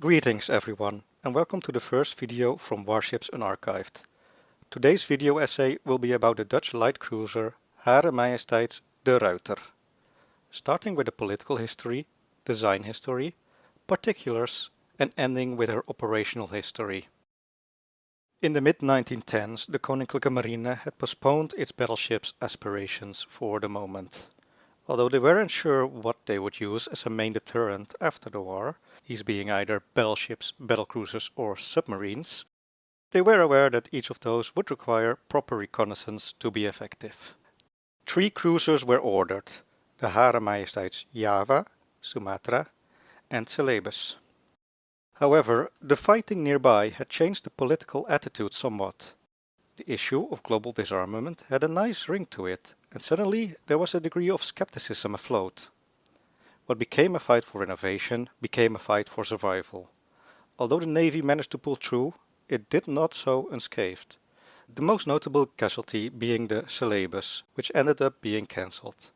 Greetings everyone, and welcome to the first video from Warships Unarchived. Today's video essay will be about the Dutch light cruiser Hr Ms De Ruyter, starting with the political history, design history, particulars, and ending with her operational history. In the mid-1910s, the Koninklijke Marine had postponed its battleships aspirations for the moment. Although they weren't sure what they would use as a main deterrent after the war, these being either battleships, battlecruisers or submarines, they were aware that each of those would require proper reconnaissance to be effective. 3 cruisers were ordered, the Hr Ms Java, Sumatra and Celebes. However, the fighting nearby had changed the political attitude somewhat. The issue of global disarmament had a nice ring to it, and suddenly there was a degree of skepticism afloat. What became a fight for innovation became a fight for survival. Although the Navy managed to pull through, it did not so unscathed. The most notable casualty being the Celebes, which ended up being cancelled.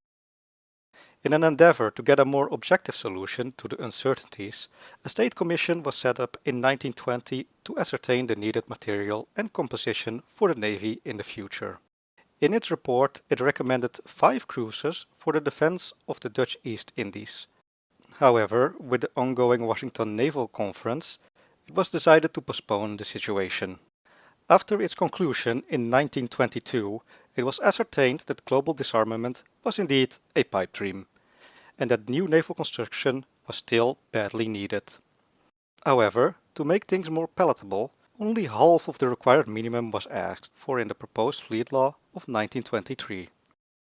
In an endeavor to get a more objective solution to the uncertainties, a state commission was set up in 1920 to ascertain the needed material and composition for the Navy in the future. In its report, it recommended 5 cruisers for the defense of the Dutch East Indies. However, with the ongoing Washington Naval Conference, it was decided to postpone the situation. After its conclusion in 1922, it was ascertained that global disarmament was indeed a pipe dream, and that new naval construction was still badly needed. However, to make things more palatable, only half of the required minimum was asked for in the proposed fleet law of 1923.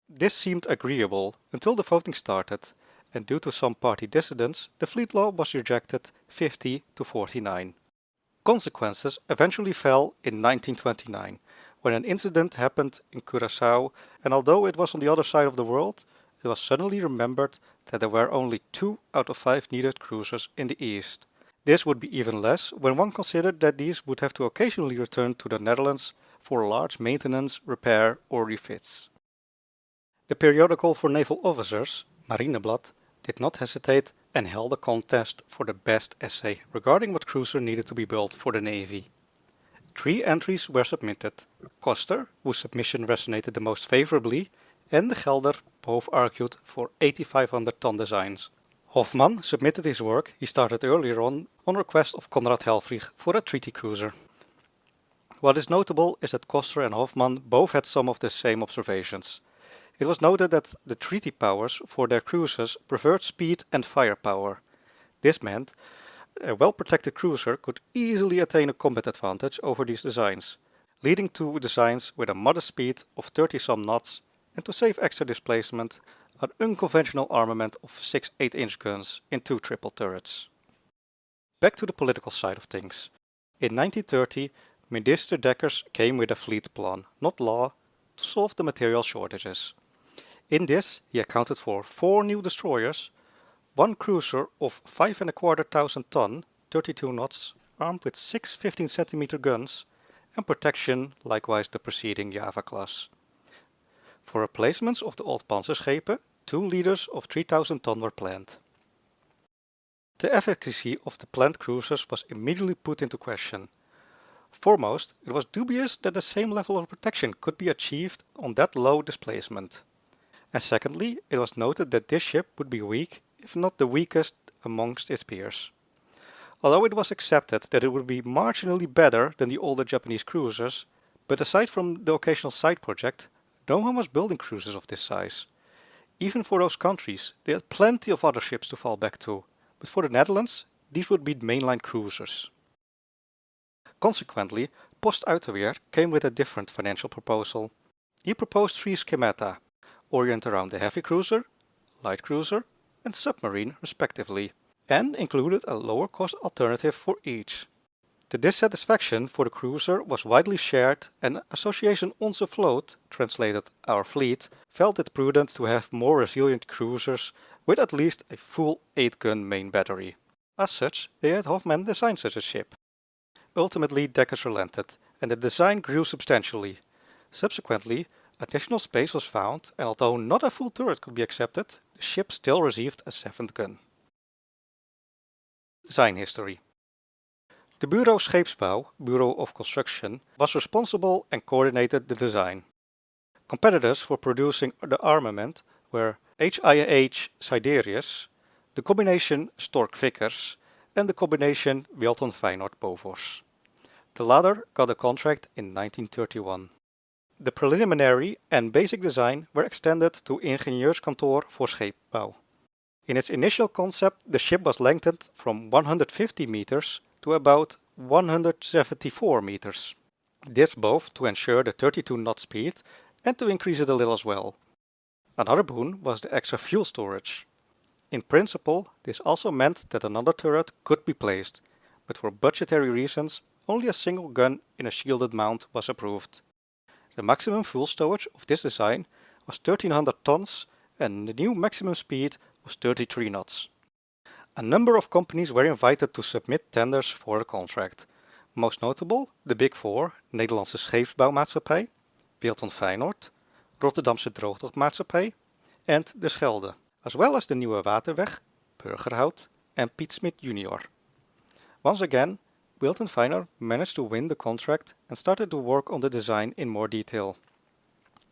This seemed agreeable until the voting started, and due to some party dissidents, the fleet law was rejected 50 to 49. Consequences eventually fell in 1929, when an incident happened in Curaçao, and although it was on the other side of the world, it was suddenly remembered that there were only 2 out of 5 needed cruisers in the East. This would be even less when one considered that these would have to occasionally return to the Netherlands for large maintenance, repair or refits. The periodical for naval officers, Marineblad, did not hesitate and held a contest for the best essay regarding what cruiser needed to be built for the Navy. 3 entries were submitted. Koster, whose submission resonated the most favorably, and de Gelder both argued for 8,500-ton designs. Hofmann submitted his work he started earlier on request of Conrad Helfrich for a treaty cruiser. What is notable is that Koster and Hofmann both had some of the same observations. It was noted that the treaty powers for their cruisers preferred speed and firepower. This meant a well-protected cruiser could easily attain a combat advantage over these designs, leading to designs with a modest speed of 30-some knots and, to save extra displacement, an unconventional armament of 6 8-inch guns in 2 triple turrets. Back to the political side of things. In 1930, Minister Dekkers came with a fleet plan, not law, to solve the material shortages. In this, he accounted for 4 new destroyers, 1 cruiser of 5,250 ton, 32 knots, armed with 6 15-centimeter guns, and protection likewise the preceding Java class. For replacements of the old Panzerschepen, 2 leaders of 3,000 ton were planned. The efficacy of the planned cruisers was immediately put into question. Foremost, it was dubious that the same level of protection could be achieved on that low displacement. And secondly, it was noted that this ship would be weak, if not the weakest amongst its peers. Although it was accepted that it would be marginally better than the older Japanese cruisers, but aside from the occasional side project, no one was building cruisers of this size. Even for those countries, they had plenty of other ships to fall back to, but for the Netherlands, these would be mainline cruisers. Consequently, Post Uiterweer came with a different financial proposal. He proposed 3 schemata, oriented around the heavy cruiser, light cruiser and submarine respectively, and included a lower cost alternative for each. The dissatisfaction for the cruiser was widely shared, and Association Onze Vloot, translated Our Fleet, felt it prudent to have more resilient cruisers with at least a full 8-gun main battery. As such, they had Hofmann design such a ship. Ultimately, Dekkers relented, and the design grew substantially. Subsequently, additional space was found, and although not a full turret could be accepted, the ship still received a 7th gun. Design history. The Bureau Scheepsbouw, Bureau of Construction, was responsible and coordinated the design. Competitors for producing the armament were H.I.H. Siderius, the combination Stork-Vickers, and the combination Wilton-Feyenoord-Bofors. The latter got a contract in 1931. The preliminary and basic design were extended to Ingenieurskantoor voor Scheepbouw. In its initial concept, the ship was lengthened from 150 meters to about 174 meters. This both to ensure the 32 knot speed and to increase it a little as well. Another boon was the extra fuel storage. In principle, this also meant that another turret could be placed, but for budgetary reasons, only a single gun in a shielded mount was approved. The maximum fuel storage of this design was 1300 tons and the new maximum speed was 33 knots. A number of companies were invited to submit tenders for the contract. Most notable the Big Four, Nederlandse Scheepsbouwmaatschappij, Wilton-Feyenoord, Rotterdamse Droogdokmaatschappij and de Schelde, as well as the Nieuwe Waterweg, Burgerhout and Piet Smit Jr. Once again, Wilton-Feyenoord managed to win the contract and started to work on the design in more detail.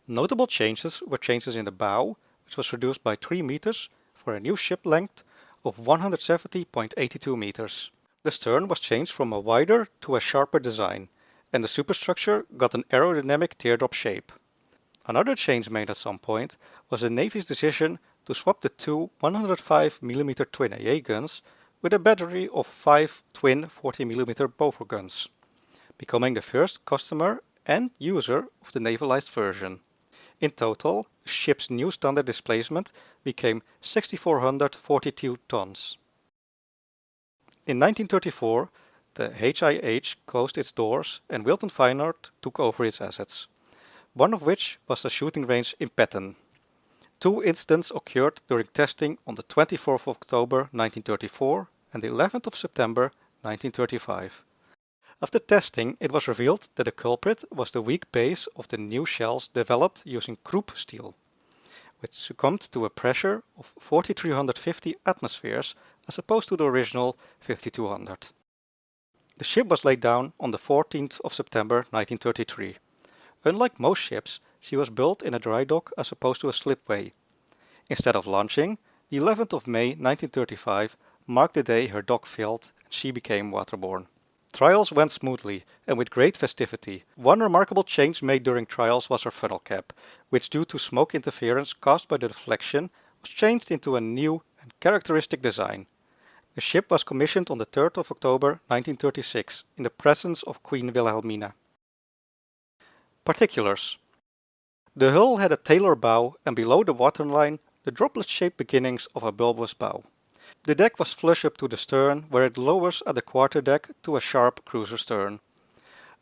Notable changes were changes in the bow, which was reduced by 3 meters for a new ship length of 170.82 meters. The stern was changed from a wider to a sharper design, and the superstructure got an aerodynamic teardrop shape. Another change made at some point was the Navy's decision to swap the two 105mm twin AA guns with a battery of 5 twin 40mm Bofors guns, becoming the first customer and user of the navalized version. In total, the ship's new standard displacement became 6,442 tons. In 1934, the HIH closed its doors and Wilton-Feyenoord took over its assets, one of which was the shooting range in Petten. 2 incidents occurred during testing on the 24th of October 1934 and the 11th of September 1935. After testing, it was revealed that the culprit was the weak base of the new shells developed using Krupp steel, which succumbed to a pressure of 4,350 atmospheres as opposed to the original 5,200. The ship was laid down on the 14th of September 1933. Unlike most ships, she was built in a dry dock as opposed to a slipway. Instead of launching, the 11th of May 1935 marked the day her dock filled and she became waterborne. Trials went smoothly and with great festivity. One remarkable change made during trials was her funnel cap, which due to smoke interference caused by the deflection was changed into a new and characteristic design. The ship was commissioned on the 3rd of October 1936 in the presence of Queen Wilhelmina. Particulars. The hull had a tailor bow and below the waterline the droplet-shaped beginnings of a bulbous bow. The deck was flush up to the stern where it lowers at the quarterdeck to a sharp cruiser stern.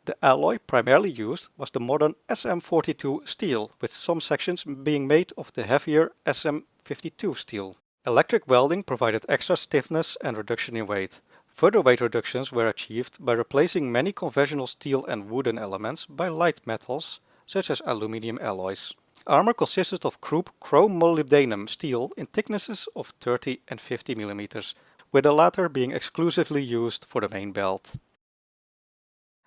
The alloy primarily used was the modern SM42 steel, with some sections being made of the heavier SM52 steel. Electric welding provided extra stiffness and reduction in weight. Further weight reductions were achieved by replacing many conventional steel and wooden elements by light metals, such as aluminium alloys. Armor consisted of Krupp chrome molybdenum steel in thicknesses of 30 and 50 mm, with the latter being exclusively used for the main belt.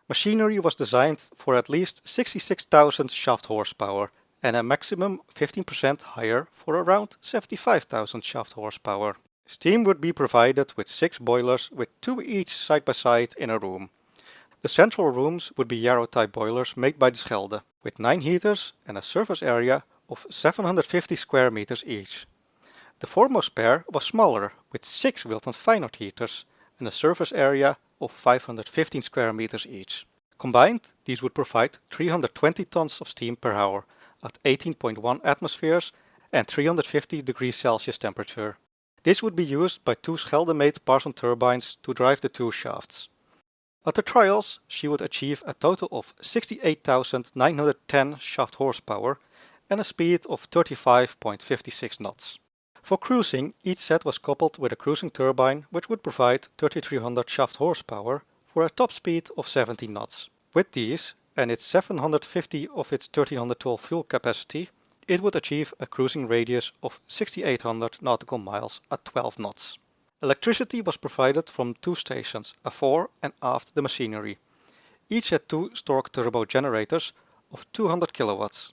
Machinery was designed for at least 66,000 shaft horsepower and a maximum 15% higher for around 75,000 shaft horsepower. Steam would be provided with 6 boilers with 2 each side by side in a room. The central rooms would be Yarrow-type boilers made by the Schelde, with 9 heaters and a surface area of 750 square meters each. The foremost pair was smaller, with 6 Wilton-Feyenoord heaters and a surface area of 515 square meters each. Combined, these would provide 320 tons of steam per hour at 18.1 atmospheres and 350 degrees Celsius temperature. This would be used by 2 Schelde-made Parson turbines to drive the 2 shafts. At the trials, she would achieve a total of 68,910 shaft horsepower and a speed of 35.56 knots. For cruising, each set was coupled with a cruising turbine which would provide 3,300 shaft horsepower for a top speed of 17 knots. With these, and its 750 of its 1,312 fuel capacity, it would achieve a cruising radius of 6,800 nautical miles at 12 knots. Electricity was provided from two stations, afore and aft the machinery. Each had two Stork turbo generators of 200 kilowatts.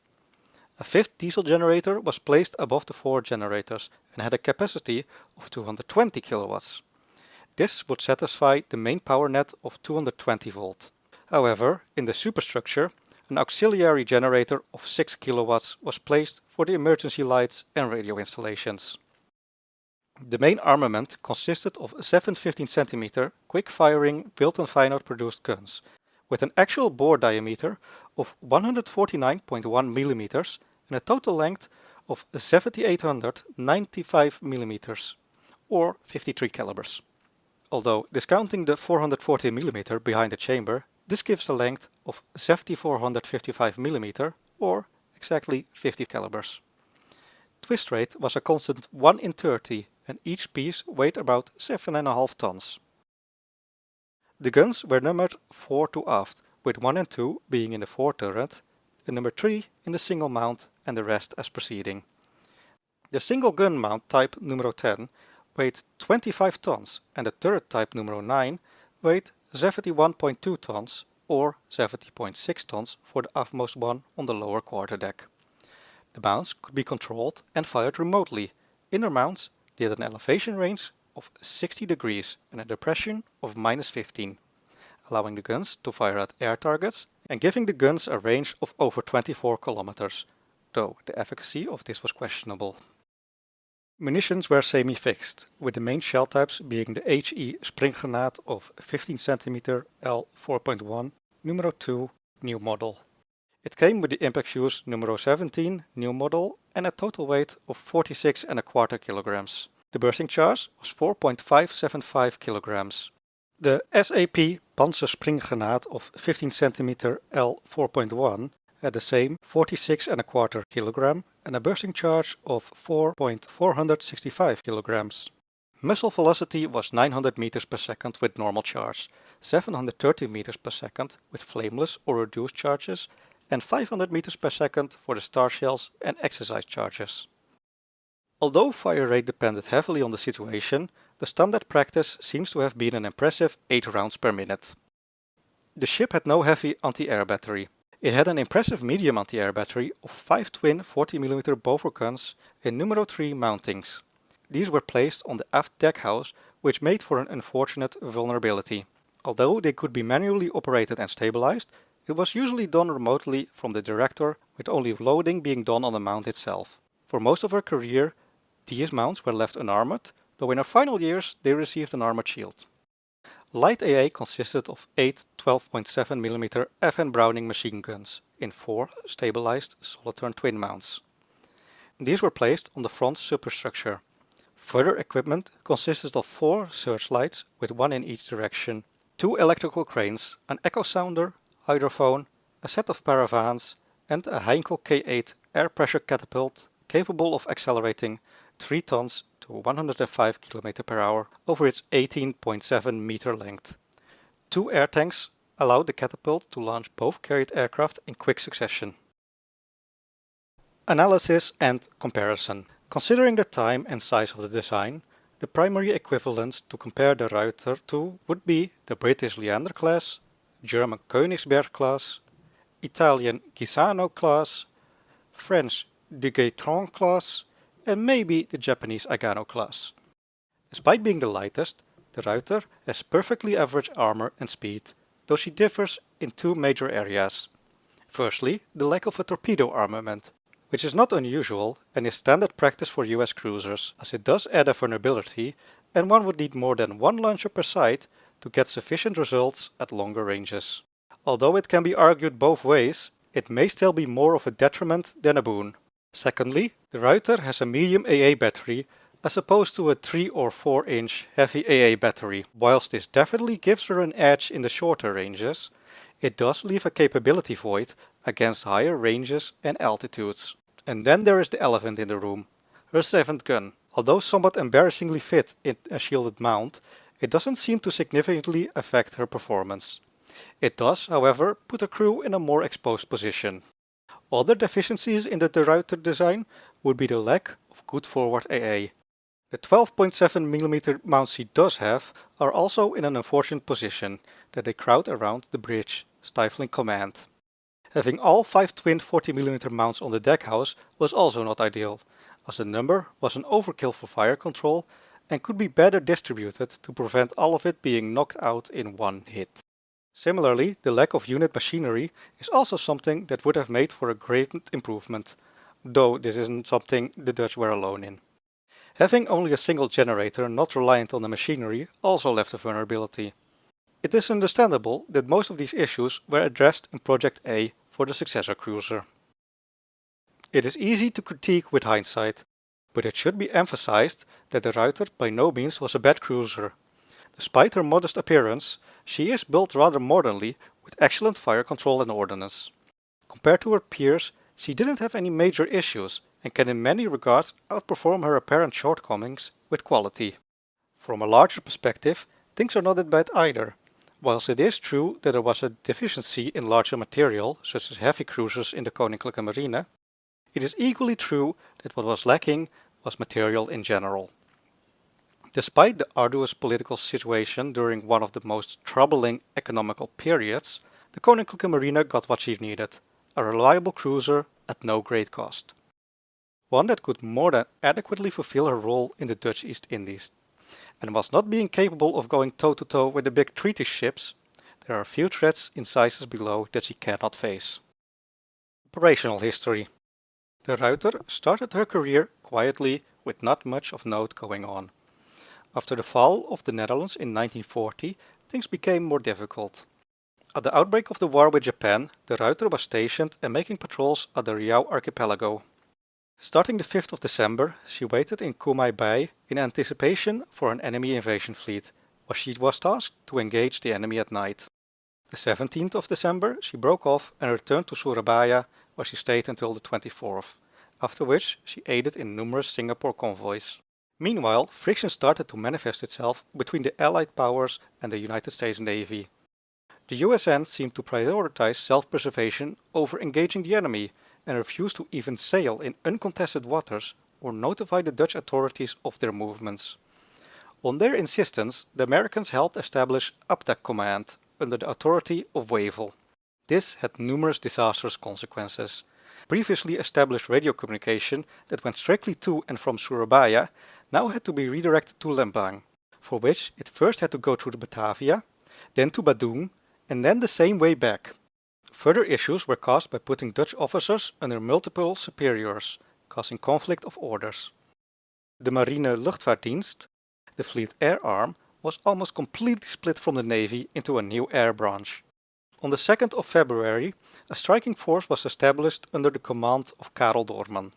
A fifth diesel generator was placed above the four generators and had a capacity of 220 kilowatts. This would satisfy the main power net of 220 volt. However, in the superstructure, an auxiliary generator of 6 kilowatts was placed for the emergency lights and radio installations. The main armament consisted of 7 15 cm quick-firing Wilton-Feyenoord produced guns, with an actual bore diameter of 149.1 mm and a total length of 7895 mm, or 53 calibers. Although discounting the 440 mm behind the chamber, this gives a length of 7455 mm, or exactly 50 calibers. Twist rate was a constant 1 in 30 and each piece weighed about 7.5 tons. The guns were numbered fore to aft, with 1 and 2 being in the fore turret, and number 3 in the single mount and the rest as preceding. The single gun mount type numero 10 weighed 25 tons and the turret type numero 9 weighed 71.2 tons or 70.6 tons for the aftmost one on the lower quarterdeck. The mounts could be controlled and fired remotely. Inner mounts did an elevation range of 60 degrees and a depression of -15, allowing the guns to fire at air targets and giving the guns a range of over 24 kilometers, though the efficacy of this was questionable. Munitions were semi-fixed, with the main shell types being the H.E. springgranaat of 15 cm L 4.1 numero 2 new model. It came with the impact fuse numero 17 new model and a total weight of 46.25 kilograms. The bursting charge was 4.575 kilograms. The SAP Panzer springgranaat of 15 cm L 4.1 had the same 46.25 kilogram and a bursting charge of 4.465 kilograms. Muzzle velocity was 900 meters per second with normal charge, 730 meters per second with flameless or reduced charges, and 500 meters per second for the star shells and exercise charges. Although fire rate depended heavily on the situation, the standard practice seems to have been an impressive 8 rounds per minute. The ship had no heavy anti-air battery. It had an impressive medium anti-air battery of 5 twin 40mm Bofor guns in numero 3 mountings. These were placed on the aft deck house, which made for an unfortunate vulnerability. Although they could be manually operated and stabilized, it was usually done remotely from the director, with only loading being done on the mount itself. For most of her career, these mounts were left unarmored, though in her final years they received an armored shield. Light AA consisted of 8 12.7mm FN Browning machine guns in 4 stabilized solid-turn twin mounts. These were placed on the front superstructure. Further equipment consisted of 4 searchlights with 1 in each direction, 2 electrical cranes, an echo sounder, hydrophone, a set of paravans, and a Heinkel K8 air pressure catapult capable of accelerating 3 tons to 105 km per hour over its 18.7 meter length. 2 air tanks allowed the catapult to launch both carried aircraft in quick succession. Analysis and comparison. Considering the time and size of the design, the primary equivalents to compare the Ruyter to would be the British Leander class, German Königsberg class, Italian Gisano class, French de Gaitron class, and maybe the Japanese Agano class. Despite being the lightest, the Ruyter has perfectly average armor and speed, though she differs in 2 major areas. Firstly, the lack of a torpedo armament, which is not unusual and is standard practice for US cruisers, as it does add a vulnerability and one would need more than 1 launcher per side to get sufficient results at longer ranges. Although it can be argued both ways, it may still be more of a detriment than a boon. Secondly, the Ruyter has a medium AA battery as opposed to a 3 or 4 inch heavy AA battery. Whilst this definitely gives her an edge in the shorter ranges, it does leave a capability void against higher ranges and altitudes. And then there is the elephant in the room, her 7th gun. Although somewhat embarrassingly fit in a shielded mount, it doesn't seem to significantly affect her performance. It does, however, put her crew in a more exposed position. Other deficiencies in the De Ruyter design would be the lack of good forward AA. The 12.7mm mounts she does have are also in an unfortunate position that they crowd around the bridge, stifling command. Having all 5 twin 40mm mounts on the deckhouse was also not ideal, as the number was an overkill for fire control and could be better distributed to prevent all of it being knocked out in one hit. Similarly, the lack of unit machinery is also something that would have made for a great improvement, though this isn't something the Dutch were alone in. Having only a single generator not reliant on the machinery also left a vulnerability. It is understandable that most of these issues were addressed in Project A for the successor cruiser. It is easy to critique with hindsight, but it should be emphasized that De Ruyter by no means was a bad cruiser. Despite her modest appearance, she is built rather modernly with excellent fire control and ordnance. Compared to her peers, she didn't have any major issues and can in many regards outperform her apparent shortcomings with quality. From a larger perspective, things are not that bad either. Whilst it is true that there was a deficiency in larger material, such as heavy cruisers in the Koninklijke Marine, it is equally true that what was lacking was material in general. Despite the arduous political situation during one of the most troubling economical periods, the Koninklijke Marine got what she needed, a reliable cruiser at no great cost. One that could more than adequately fulfill her role in the Dutch East Indies. And whilst not being capable of going toe-to-toe with the big treaty ships, there are few threats in sizes below that she cannot face. Operational history. De Ruyter started her career quietly with not much of note going on. After the fall of the Netherlands in 1940, things became more difficult. At the outbreak of the war with Japan, De Ruyter was stationed and making patrols at the Riau archipelago. Starting the 5th of December, she waited in Kumai Bay in anticipation for an enemy invasion fleet, where she was tasked to engage the enemy at night. The 17th of December, she broke off and returned to Surabaya, where she stayed until the 24th, after which she aided in numerous Singapore convoys. Meanwhile, friction started to manifest itself between the Allied powers and the United States Navy. The USN seemed to prioritize self-preservation over engaging the enemy, and refused to even sail in uncontested waters or notify the Dutch authorities of their movements. On their insistence, the Americans helped establish APDAC Command under the authority of Wavell. This had numerous disastrous consequences. Previously established radio communication that went strictly to and from Surabaya now had to be redirected to Lembang, for which it first had to go through the Batavia, then to Badung, and then the same way back. Further issues were caused by putting Dutch officers under multiple superiors, causing conflict of orders. The Marine Luchtvaartdienst, the fleet air arm, was almost completely split from the Navy into a new air branch. On the 2nd of February, a striking force was established under the command of Karel Doorman.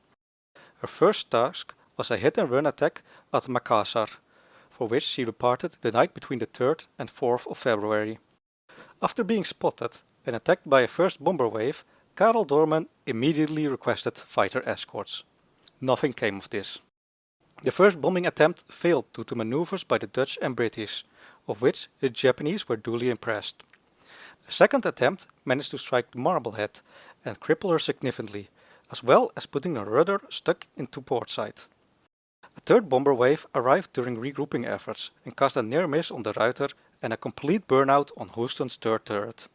Her first task was a hit-and-run attack at Makassar, for which she departed the night between the 3rd and 4th of February. After being spotted and attacked by a first bomber wave, Karel Doorman immediately requested fighter escorts. Nothing came of this. The first bombing attempt failed due to maneuvers by the Dutch and British, of which the Japanese were duly impressed. The second attempt managed to strike the Marblehead and cripple her significantly, as well as putting her rudder stuck into portside. A third bomber wave arrived during regrouping efforts and caused a near miss on De Ruyter and a complete burnout on Houston's third turret.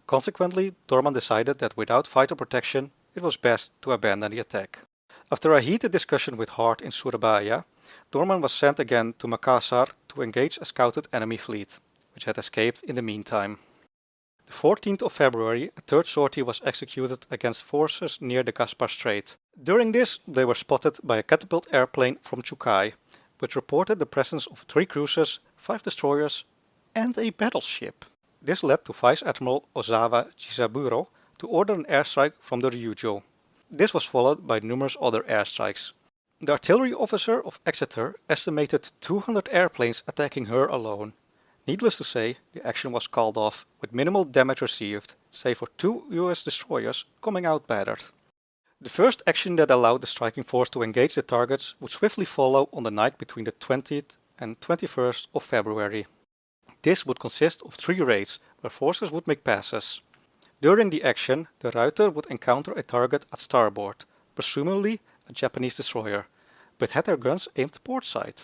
Consequently, Doorman decided that without fighter protection, it was best to abandon the attack. After a heated discussion with Hart in Surabaya, Doorman was sent again to Makassar to engage a scouted enemy fleet, which had escaped in the meantime. The 14th of February, a third sortie was executed against forces near the Gaspar Strait. During this, they were spotted by a catapult airplane from Chukai, which reported the presence of 3 cruisers, 5 destroyers, and a battleship. This led to Vice Admiral Ozawa Chisaburo to order an airstrike from the Ryujo. This was followed by numerous other airstrikes. The artillery officer of Exeter estimated 200 airplanes attacking her alone. Needless to say, the action was called off with minimal damage received, save for 2 US destroyers coming out battered. The first action that allowed the striking force to engage the targets would swiftly follow on the night between the 20th and 21st of February. This would consist of 3 raids where forces would make passes. During the action, De Ruyter would encounter a target at starboard, presumably a Japanese destroyer, but had their guns aimed port side.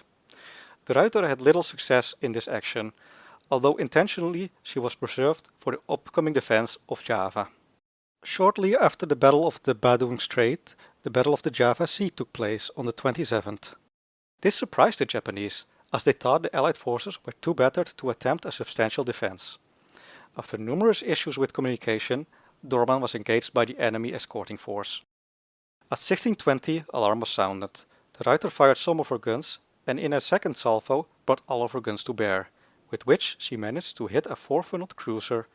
De Ruyter had little success in this action, although intentionally she was preserved for the upcoming defense of Java. Shortly after the Battle of the Badung Strait, the Battle of the Java Sea took place on the 27th. This surprised the Japanese, as they thought the Allied forces were too battered to attempt a substantial defense. After numerous issues with communication, Dorman was engaged by the enemy escorting force. At 16:20, alarm was sounded. De Ruyter fired some of her guns and in a second salvo brought all of her guns to bear, with which she managed to hit a 4-funneled cruiser,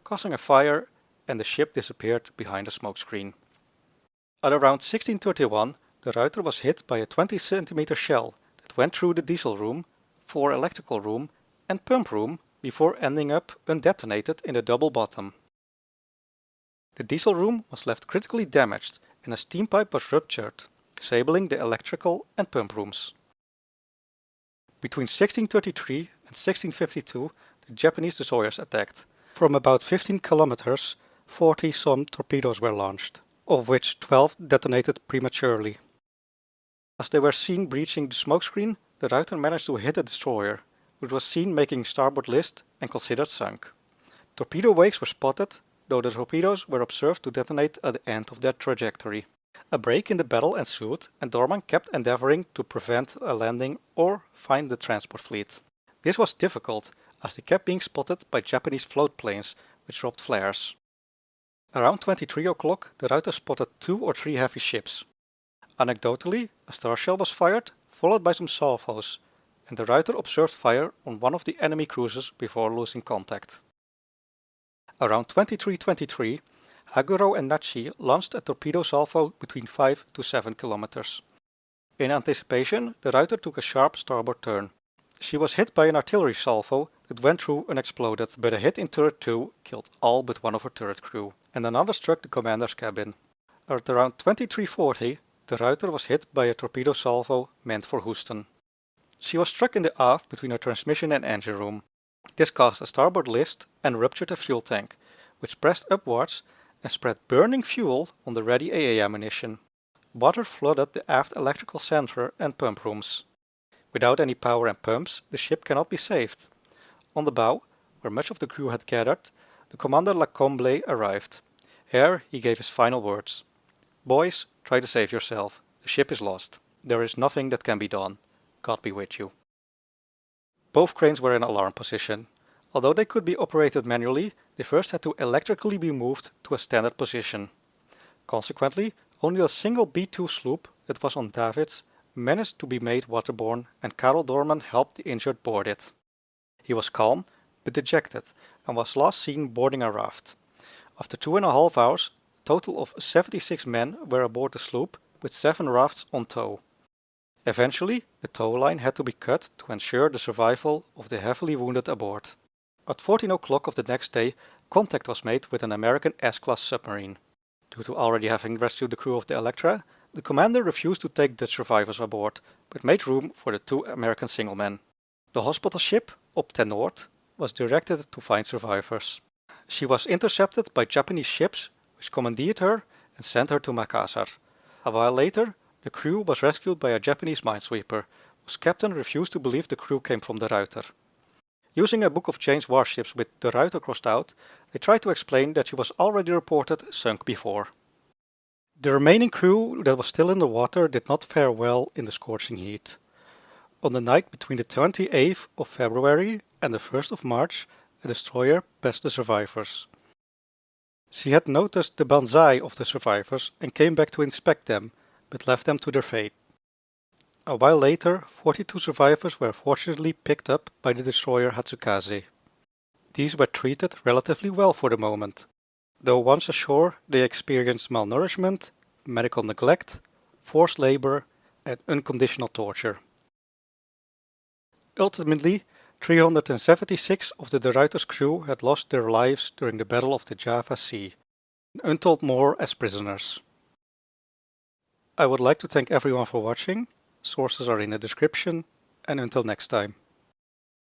causing a fire, and the ship disappeared behind a smokescreen. At around 16:31, De Ruyter was hit by a 20-centimeter shell that went through the diesel room, fore electrical room and pump room before ending up undetonated in the double bottom. The diesel room was left critically damaged and a steam pipe was ruptured, disabling the electrical and pump rooms. Between 1633 and 1652, the Japanese destroyers attacked. From about 15 kilometers, 40-some torpedoes were launched, of which 12 detonated prematurely. As they were seen breaching the smokescreen, De Ruyter managed to hit a destroyer, which was seen making starboard list and considered sunk. Torpedo wakes were spotted, though the torpedoes were observed to detonate at the end of their trajectory. A break in the battle ensued and Dorman kept endeavoring to prevent a landing or find the transport fleet. This was difficult, as they kept being spotted by Japanese float planes, which dropped flares. Around 23 o'clock, De Ruyter spotted 2 or 3 heavy ships. Anecdotally, a star shell was fired, followed by some salvos, and De Ruyter observed fire on one of the enemy cruisers before losing contact. Around 23:23, Haguro and Nachi launched a torpedo salvo between 5 to 7 kilometers. In anticipation, De Ruyter took a sharp starboard turn. She was hit by an artillery salvo that went through unexploded, but a hit in turret 2 killed all but one of her turret crew, and another struck the commander's cabin. At around 23:40, De Ruyter was hit by a torpedo salvo meant for Houston. She was struck in the aft between her transmission and engine room. This caused a starboard list and ruptured a fuel tank, which pressed upwards and spread burning fuel on the ready AA ammunition. Water flooded the aft electrical center and pump rooms. Without any power and pumps, the ship cannot be saved. On the bow, where much of the crew had gathered, the commander Lacombe arrived. Here he gave his final words. "Boys, try to save yourself. The ship is lost. There is nothing that can be done. God be with you." Both cranes were in alarm position. Although they could be operated manually, they first had to electrically be moved to a standard position. Consequently, only a single B-2 sloop that was on davits managed to be made waterborne, and Karel Dorman helped the injured board it. He was calm but dejected and was last seen boarding a raft. After 2.5 hours, a total of 76 men were aboard the sloop with 7 rafts on tow. Eventually, the tow line had to be cut to ensure the survival of the heavily wounded aboard. At 14 o'clock of the next day, contact was made with an American S-class submarine. Due to already having rescued the crew of the Electra, the commander refused to take Dutch survivors aboard, but made room for the 2 American single men. The hospital ship, Op ten Noord, was directed to find survivors. She was intercepted by Japanese ships, which commandeered her and sent her to Makassar. A while later, the crew was rescued by a Japanese minesweeper, whose captain refused to believe the crew came from De Ruyter. Using a book of Jane's warships with De Ruyter crossed out, they tried to explain that she was already reported sunk before. The remaining crew that was still in the water did not fare well in the scorching heat. On the night between the 28th of February and the 1st of March, a destroyer passed the survivors. She had noticed the banzai of the survivors and came back to inspect them, but left them to their fate. A while later, 42 survivors were fortunately picked up by the destroyer Hatsukaze. These were treated relatively well for the moment, though once ashore they experienced malnourishment, medical neglect, forced labor, and unconditional torture. Ultimately, 376 of the De Ruyter's crew had lost their lives during the Battle of the Java Sea, and untold more as prisoners. I would like to thank everyone for watching. Sources are in the description, and until next time.